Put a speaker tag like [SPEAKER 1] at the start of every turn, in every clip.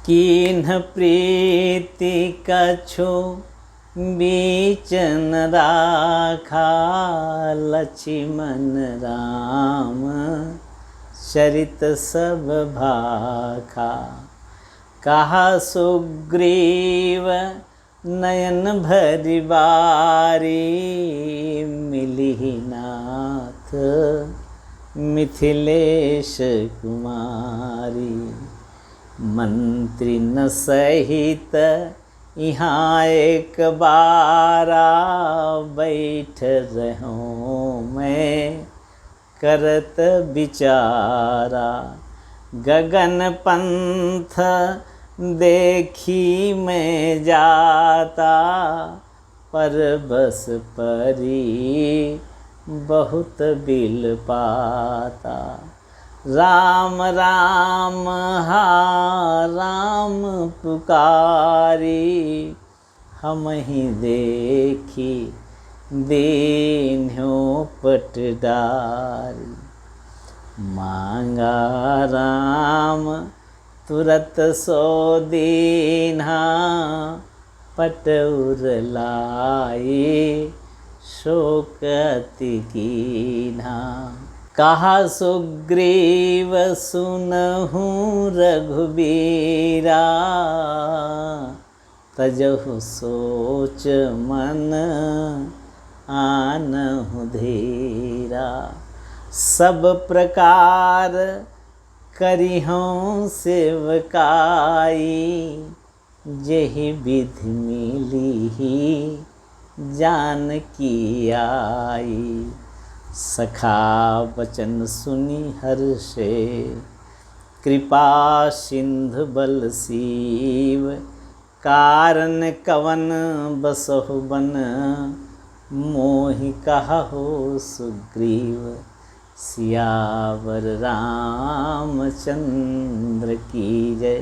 [SPEAKER 1] कीन्ह प्रीति कछु बीचन राखा, लक्ष्मण राम चरित सब भाखा। कहा सुग्रीव नयन भरि बारी, मिलिहि नाथ मिथिलेश कुमारी। मंत्री न सहित यहाँ एक बारा, बैठ रहूं मैं करत विचारा। गगन पंथ देखी मैं जाता, पर बस परी बहुत बिल पाता। राम राम हा राम पुकारी, हम ही देखी दीन्हों पटदारी। मांगा राम तुरत सो दीन्हा, पटउर लाए शोक अति कीन्हा। कहा सुग्रीव सुनहु रघुबीरा, तजहु सोच मन आनहु धीरा। सब प्रकार करिहूँ सेवकाई, जेहि विधि मिली जानकी आई। सखा वचन सुनि हर्षे, कृपा सिंधु बल सीव। कारण कवन बसहु बन, मोहि कहु सुग्रीव। सियावर रामचंद्र की जय।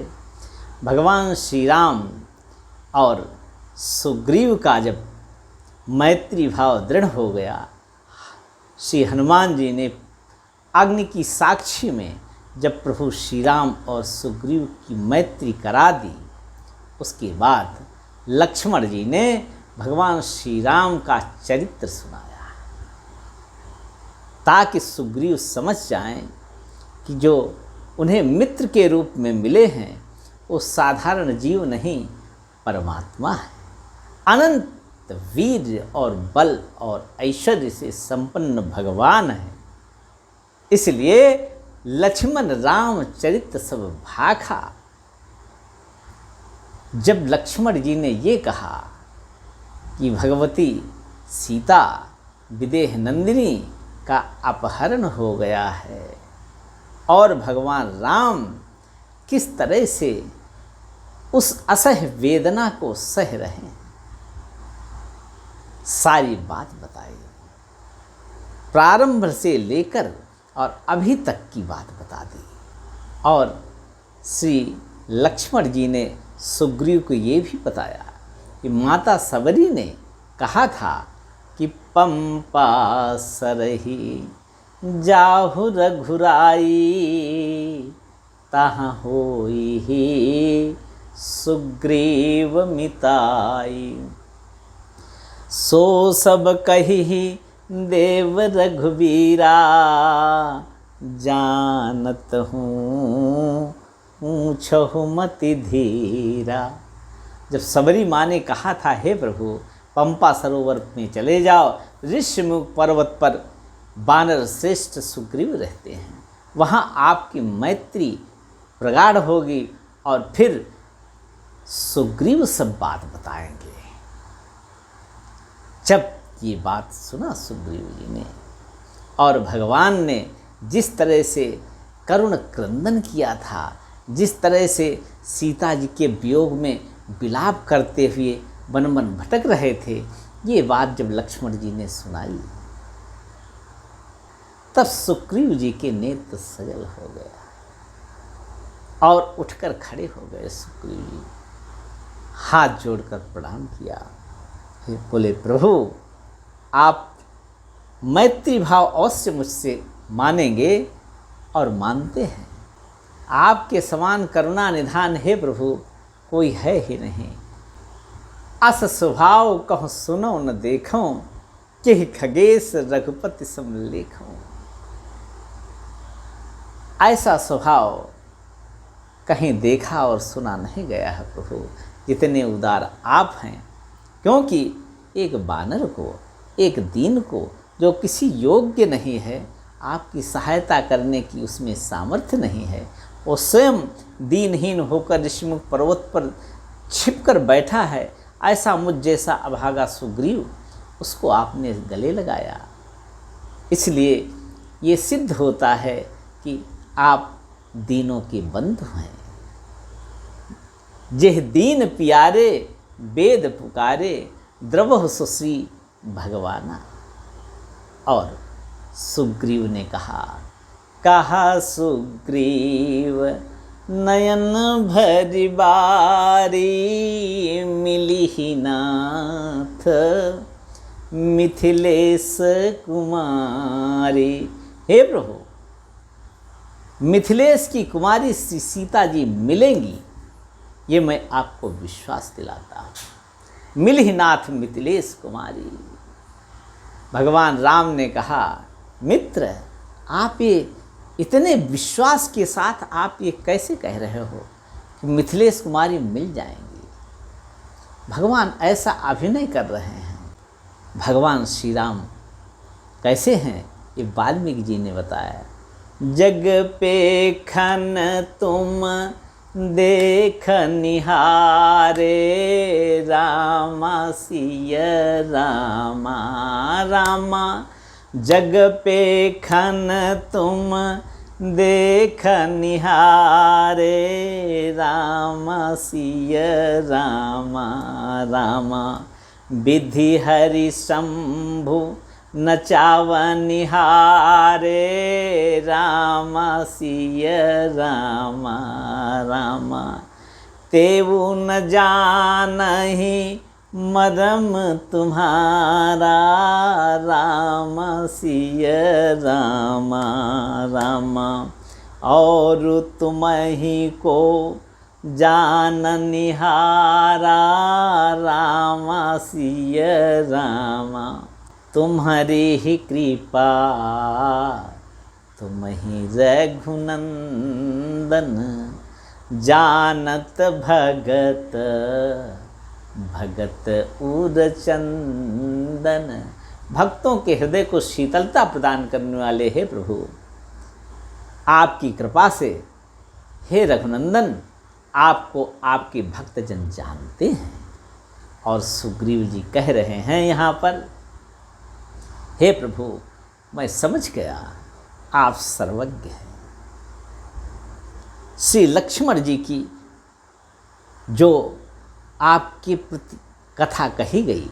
[SPEAKER 1] भगवान श्री राम और सुग्रीव का जब मैत्री भाव दृढ़ हो गया, श्री हनुमान जी ने अग्नि की साक्षी में जब प्रभु श्री राम और सुग्रीव की मैत्री करा दी, उसके बाद लक्ष्मण जी ने भगवान श्री राम का चरित्र सुनाया, ताकि सुग्रीव समझ जाएं कि जो उन्हें मित्र के रूप में मिले हैं वो साधारण जीव नहीं, परमात्मा है। अनंत वीर और बल और ऐश्वर्य से संपन्न भगवान है। इसलिए लक्ष्मण राम चरित सब भाखा। जब लक्ष्मण जी ने ये कहा कि भगवती सीता विदेह नंदिनी का अपहरण हो गया है और भगवान राम किस तरह से उस असह्य वेदना को सह रहे हैं, सारी बात बताई। प्रारंभ से लेकर और अभी तक की बात बता दी। और श्री लक्ष्मण जी ने सुग्रीव को ये भी बताया कि माता सबरी ने कहा था कि पंपा सरही जाहु रघुराई, तहाँ होई सुग्रीव मिताई। सो सब कही देव रघुबीरा, जानत हूँ ऊँचहु मति धीरा। जब सबरी माँ ने कहा था, हे प्रभु पंपा सरोवर में चले जाओ, ऋषिमुख पर्वत पर वानर श्रेष्ठ सुग्रीव रहते हैं, वहाँ आपकी मैत्री प्रगाढ़ होगी और फिर सुग्रीव सब बात बताएंगे। जब ये बात सुना सुग्रीव जी ने और भगवान ने जिस तरह से करुण क्रंदन किया था, जिस तरह से सीता जी के वियोग में विलाप करते हुए वन वन भटक रहे थे, ये बात जब लक्ष्मण जी ने सुनाई, तब सुग्रीव जी के नेत्र सजल हो गया और उठकर खड़े हो गए। सुग्रीव जी हाथ जोड़कर प्रणाम किया, फिर बोले, प्रभु आप मैत्री भाव अवश्य मुझसे मानेंगे और मानते हैं। आपके समान करुणा निधान हे प्रभु कोई है ही नहीं। अस स्वभाव कहूँ सुनो न देखो, कि खगेश रघुपति समलेखो। ऐसा स्वभाव कहीं देखा और सुना नहीं गया है प्रभु, जितने उदार आप हैं। क्योंकि एक बानर को, एक दीन को, जो किसी योग्य नहीं है, आपकी सहायता करने की उसमें सामर्थ्य नहीं है, वो स्वयं दीनहीन होकर ऋषिमुख पर्वत पर छिपकर बैठा है, ऐसा मुझ जैसा अभागा सुग्रीव, उसको आपने गले लगाया। इसलिए ये सिद्ध होता है कि आप दीनों के बंधु हैं। जेह दीन प्यारे वेद पुकारे, द्रवहु सुश्री भगवाना। और सुग्रीव ने कहा सुग्रीव नयन भरि बारी, मिलिहि नाथ मिथिलेश कुमारी। हे प्रभु, मिथिलेश की कुमारी श्री सीता जी मिलेंगी, ये मैं आपको विश्वास दिलाता हूँ। मिलिहि नाथ मिथिलेश कुमारी। भगवान राम ने कहा, मित्र आप ये इतने विश्वास के साथ आप ये कैसे कह रहे हो कि मिथिलेश कुमारी मिल जाएंगी? भगवान ऐसा अभिनय कर रहे हैं। भगवान श्री राम कैसे हैं ये वाल्मीकि जी ने बताया। जग पे खन तुम देख निहारे, रामा सिय रामा रामा। जग पे खन तुम देख निहारे, रामा सिय रामा रामा। विधि हरि शंभु नचावन निहारे, रामा सिय रामा रामा। तेऊ न जानहि मरम तुम्हारा, रामा सिय रामा रामा। और तुम्हीं को जान निहारा, रामा सिय रामा। तुम्हारी ही कृपा तुम ही रघुनंदन, जानत भगत भगत उदचंदन। भक्तों के हृदय को शीतलता प्रदान करने वाले हे प्रभु, आपकी कृपा से हे रघुनंदन, आपको आपके भक्तजन जानते हैं। और सुग्रीव जी कह रहे हैं यहाँ पर, हे प्रभु मैं समझ गया आप सर्वज्ञ हैं। श्री लक्ष्मण जी की जो आपके प्रति कथा कही गई,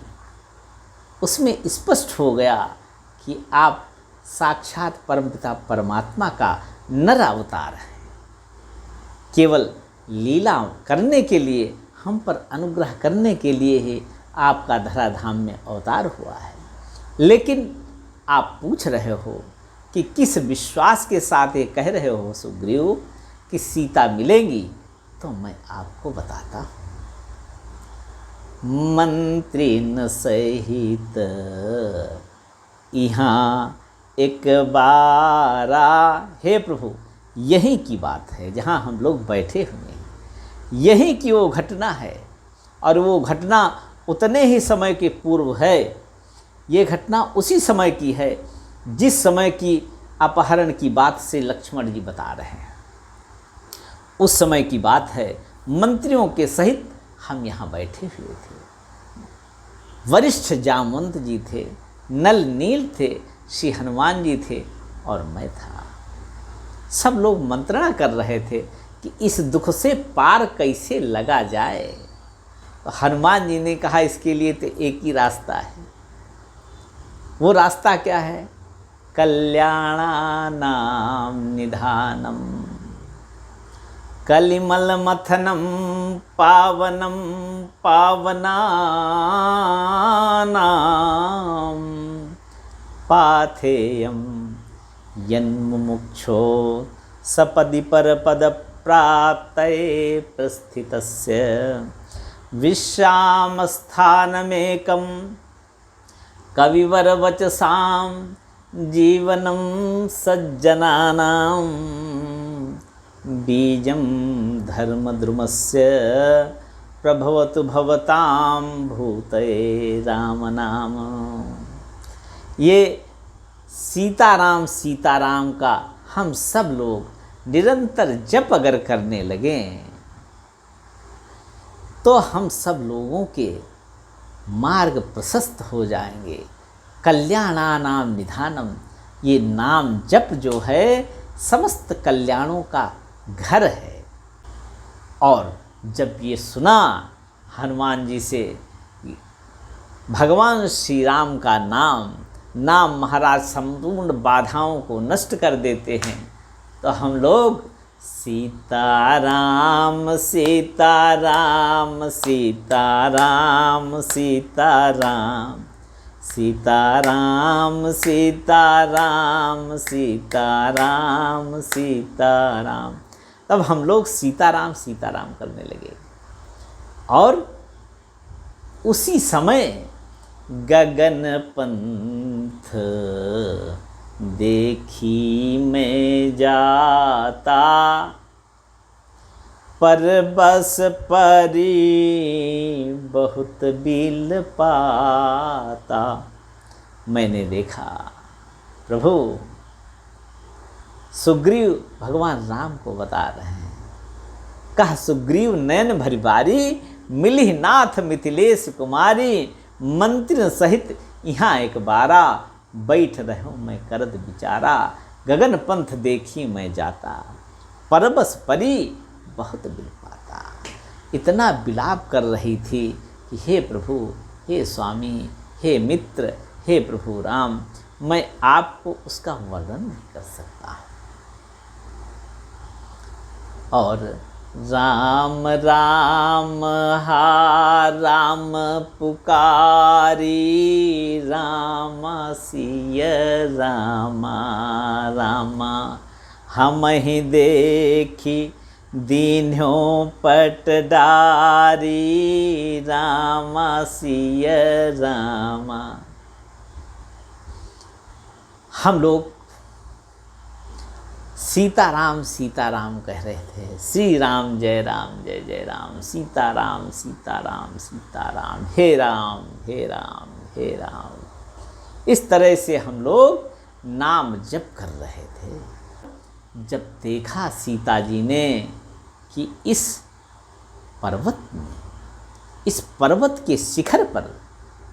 [SPEAKER 1] उसमें स्पष्ट हो गया कि आप साक्षात परमपिता परमात्मा का नर अवतार हैं। केवल लीला करने के लिए, हम पर अनुग्रह करने के लिए ही आपका धराधाम में अवतार हुआ है। लेकिन आप पूछ रहे हो कि किस विश्वास के साथ ये कह रहे हो सुग्रीव कि सीता मिलेंगी, तो मैं आपको बताता हूँ। मंत्री न सहित यहाँ एक बारा। हे प्रभु, यही की बात है जहाँ हम लोग बैठे हुए हैं, यही की वो घटना है। और वो घटना उतने ही समय के पूर्व है। ये घटना उसी समय की है जिस समय की अपहरण की बात से लक्ष्मण जी बता रहे हैं। उस समय की बात है, मंत्रियों के सहित हम यहाँ बैठे हुए थे। वरिष्ठ जामवंत जी थे, नल नील थे, श्री हनुमान जी थे और मैं था। सब लोग मंत्रणा कर रहे थे कि इस दुख से पार कैसे लगा जाए। तो हनुमान जी ने कहा, इसके लिए तो एक ही रास्ता है। वो रास्ता क्या है? कल्याणानां निधानम कलिमल मथनम पावनम पावनानां पाथेयम यन्मुमुक्षो सपदि परपद प्राप्तये प्रस्थितस्य विश्रामस्थानमेकं कविवरवचसां जीवनं सज्जनानां बीजं धर्मद्रुमस्य प्रभवतु भवतां भूतये राम नाम। ये सीताराम सीताराम का हम सब लोग निरंतर जप अगर करने लगें तो हम सब लोगों के मार्ग प्रशस्त हो जाएंगे। कल्याणानाम निधानम, ये नाम जप जो है समस्त कल्याणों का घर है। और जब ये सुना हनुमान जी से भगवान श्री राम का नाम महाराज संपूर्ण बाधाओं को नष्ट कर देते हैं, तो हम लोग सीताराम सीताराम सीताराम सीताराम सीताराम सीताराम सीताराम सीताराम, तब हम लोग सीताराम सीताराम करने लगे। और उसी समय गगन पंथ देखी मैं जाता, परबस परी बहुत बिल पाता। मैंने देखा प्रभु सुग्रीव भगवान राम को बता रहे हैं, कह सुग्रीव नयन भरी बारी, मिली नाथ मिथिलेश कुमारी, मंत्री सहित यहाँ एक बारा, बैठ रहो मैं करत बिचारा, गगन पंथ देखी मैं जाता, परबस परी बहुत बिल पाता। इतना विलाप कर रही थी कि हे प्रभु, हे स्वामी, हे मित्र, हे प्रभु राम, मैं आपको उसका वर्णन नहीं कर सकता। और राम राम हा राम पुकारी, राम सिय रामा रामा, हम ही देखी दीन्हों पट डारी, राम सिय रामा। हम लोग सीताराम सीताराम कह रहे थे, श्री राम जय जय राम, सीताराम सीताराम सीताराम, हे राम हे राम हे राम। इस तरह से हम लोग नाम जप कर रहे थे। जब देखा सीता जी ने कि इस पर्वत में, इस पर्वत के शिखर पर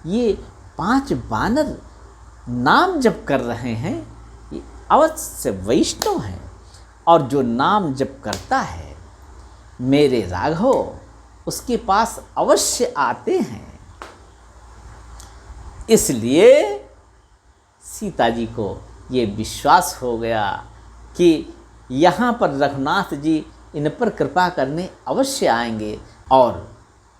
[SPEAKER 1] ये 5 वानर नाम जप कर रहे हैं, ये अवश्य वैष्णव हैं, और जो नाम जप करता है मेरे राघव उसके पास अवश्य आते हैं। इसलिए सीता जी को ये विश्वास हो गया कि यहाँ पर रघुनाथ जी इन पर कृपा करने अवश्य आएंगे, और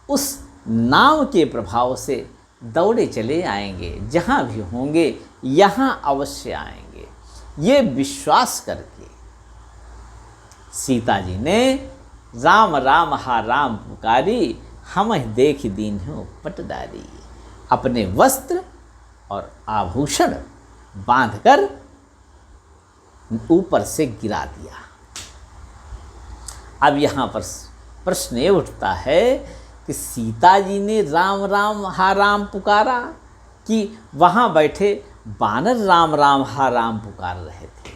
[SPEAKER 1] उस नाम के प्रभाव से दौड़े चले आएंगे, जहाँ भी होंगे यहाँ अवश्य आएंगे। ये विश्वास करके सीता जी ने राम राम हा राम पुकारी, हम देख दीन हो पटदारी, अपने वस्त्र और आभूषण बांधकर ऊपर से गिरा दिया। अब यहाँ पर प्रश्न ये उठता है कि सीता जी ने राम राम हा राम पुकारा कि वहाँ बैठे बानर राम राम हा राम पुकार रहे थे।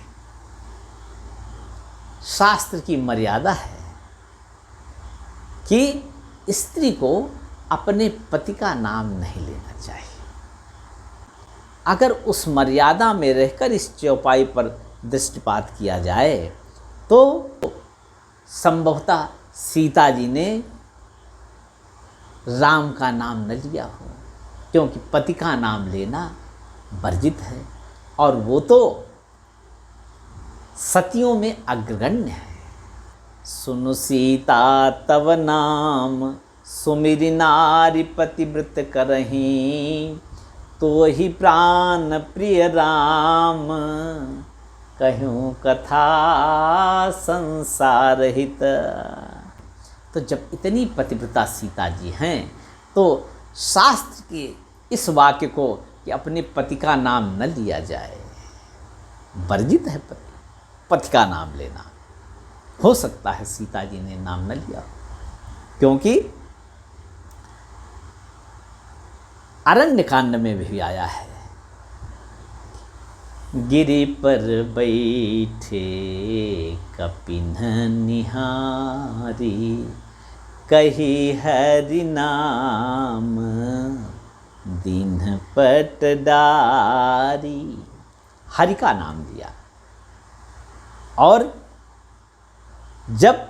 [SPEAKER 1] शास्त्र की मर्यादा है कि स्त्री को अपने पति का नाम नहीं लेना चाहिए। अगर उस मर्यादा में रहकर इस चौपाई पर दृष्टिपात किया जाए तो संभवतः सीता जी ने राम का नाम न लिया हो, क्योंकि पति का नाम लेना वर्जित है, और वो तो सतियों में अग्रगण्य है। सुनु सीता तव नाम, सुमिरि नारी पतिव्रत करहीं, तो ही प्राण प्रिय राम, कहूँ कथा संसार हित। तो जब इतनी पतिव्रता सीता जी हैं तो शास्त्र के इस वाक्य को कि अपने पति का नाम न लिया जाए, वर्जित है पति का नाम लेना। हो सकता है सीता जी ने नाम न लिया, क्योंकि अरण्य कांड में भी आया है, गिरि पर बैठे कपिन निहारी, कही हरि नाम दीन पटदारी। हरि का नाम दिया, और जब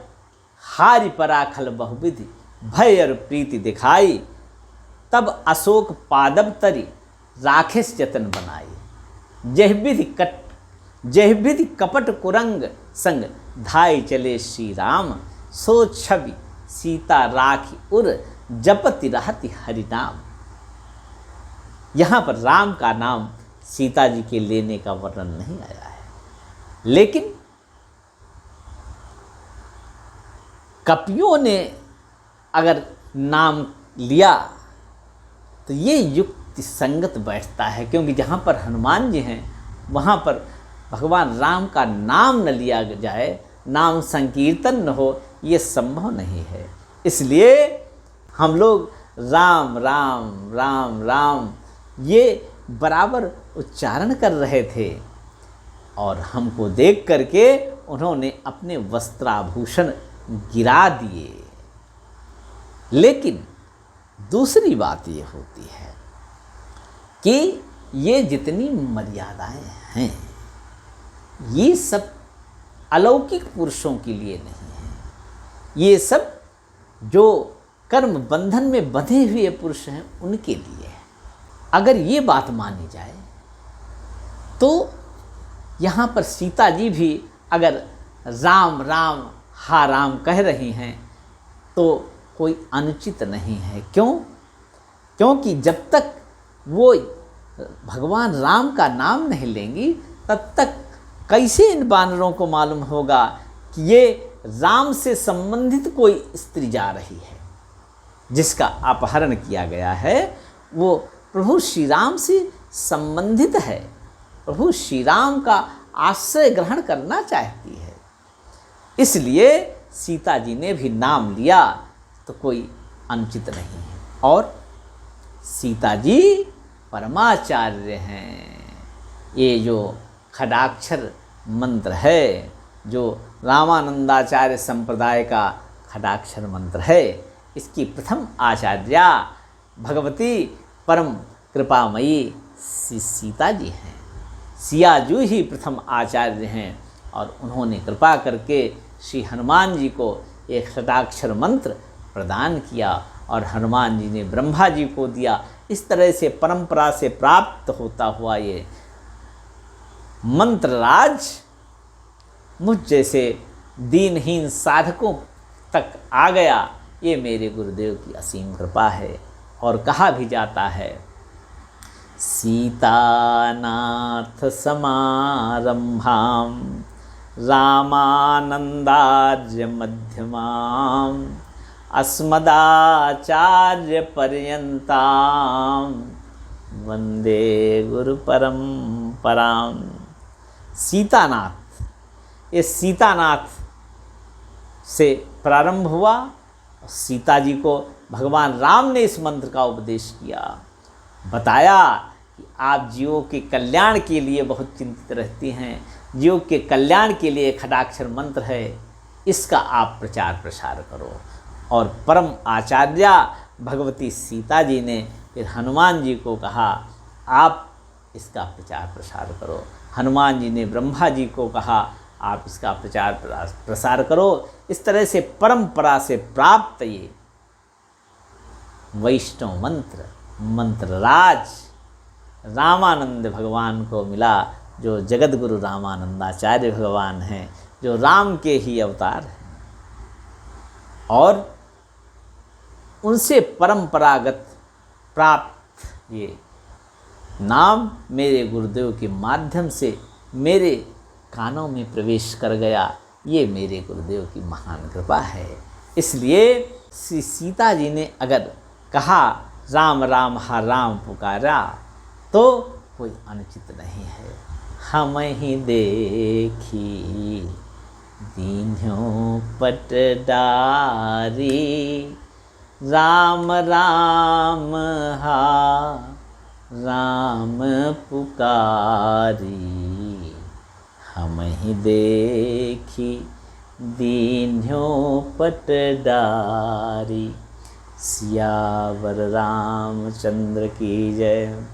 [SPEAKER 1] हारि पराखल बहुविधि भय और प्रीति दिखाई, तब अशोक पादप तरी राखेश जतन बनाई। जह विधि कपट कुरंग संग धाई चले श्री राम, सो छवि सीता राखी उर जपति रहति हरि नाम। यहाँ पर राम का नाम सीता जी के लेने का वर्णन नहीं आया है, लेकिन कपियों ने अगर नाम लिया तो ये युक्ति संगत बैठता है, क्योंकि जहाँ पर हनुमान जी हैं वहाँ पर भगवान राम का नाम न लिया जाए, नाम संकीर्तन न हो, ये संभव नहीं है। इसलिए हम लोग राम राम राम राम ये बराबर उच्चारण कर रहे थे, और हमको देख करके उन्होंने अपने वस्त्राभूषण गिरा दिए। लेकिन दूसरी बात ये होती है कि ये जितनी मर्यादाएं हैं ये सब अलौकिक पुरुषों के लिए नहीं है, ये सब जो कर्म बंधन में बंधे हुए पुरुष हैं उनके लिए है। अगर ये बात मानी जाए तो यहाँ पर सीता जी भी अगर राम राम हा राम कह रही हैं तो कोई अनुचित नहीं है। क्यों? क्योंकि जब तक वो भगवान राम का नाम नहीं लेंगी तब तक कैसे इन वानरों को मालूम होगा कि ये राम से संबंधित कोई स्त्री जा रही है। जिसका अपहरण किया गया है वो प्रभु श्री राम से संबंधित है, प्रभु श्री राम का आश्रय ग्रहण करना चाहती है। इसलिए सीता जी ने भी नाम लिया तो कोई अनुचित नहीं है। और सीता जी परमाचार्य हैं। ये जो खडाक्षर मंत्र है, जो रामानंदाचार्य संप्रदाय का खडाक्षर मंत्र है, इसकी प्रथम आचार्या भगवती परम कृपामयी सीता जी हैं। सियाजू ही प्रथम आचार्य हैं, और उन्होंने कृपा करके श्री हनुमान जी को एक खडाक्षर मंत्र प्रदान किया, और हनुमान जी ने ब्रह्मा जी को दिया। इस तरह से परंपरा से प्राप्त होता हुआ ये मंत्रराज मुझ जैसे दीनहीन साधकों तक आ गया। ये मेरे गुरुदेव की असीम कृपा है। और कहा भी जाता है, सीतानाथ समारंभाम रामानंदार्य मध्यमाम अस्मदाचार्य पर्यंताम वंदे गुरु परंपराम। सीतानाथ, ये सीतानाथ से प्रारंभ हुआ। सीता जी को भगवान राम ने इस मंत्र का उपदेश किया, बताया कि आप जीवों के कल्याण के लिए बहुत चिंतित रहती हैं, जीव के कल्याण के लिए खडाक्षर मंत्र है, इसका आप प्रचार प्रसार करो। और परम आचार्या भगवती सीता जी ने फिर हनुमान जी को कहा, आप इसका प्रचार प्रसार करो। हनुमान जी ने ब्रह्मा जी को कहा, आप इसका प्रचार प्रसार करो। इस तरह से परंपरा से प्राप्त ये वैष्णव मंत्र मंत्रराज रामानंद भगवान को मिला, जो जगत गुरु रामानंदाचार्य भगवान हैं, जो राम के ही अवतार हैं। और उनसे परंपरागत प्राप्त ये नाम मेरे गुरुदेव के माध्यम से मेरे कानों में प्रवेश कर गया। ये मेरे गुरुदेव की महान कृपा है। इसलिए श्री सीता जी ने अगर कहा राम राम हा राम पुकारा तो कोई अनुचित नहीं है। हम ही देखी दीन्हों पटडारी, राम राम हा राम पुकारी। हम ही देखी दीन्हों पटडारी। सियावर रामचंद्र की जय।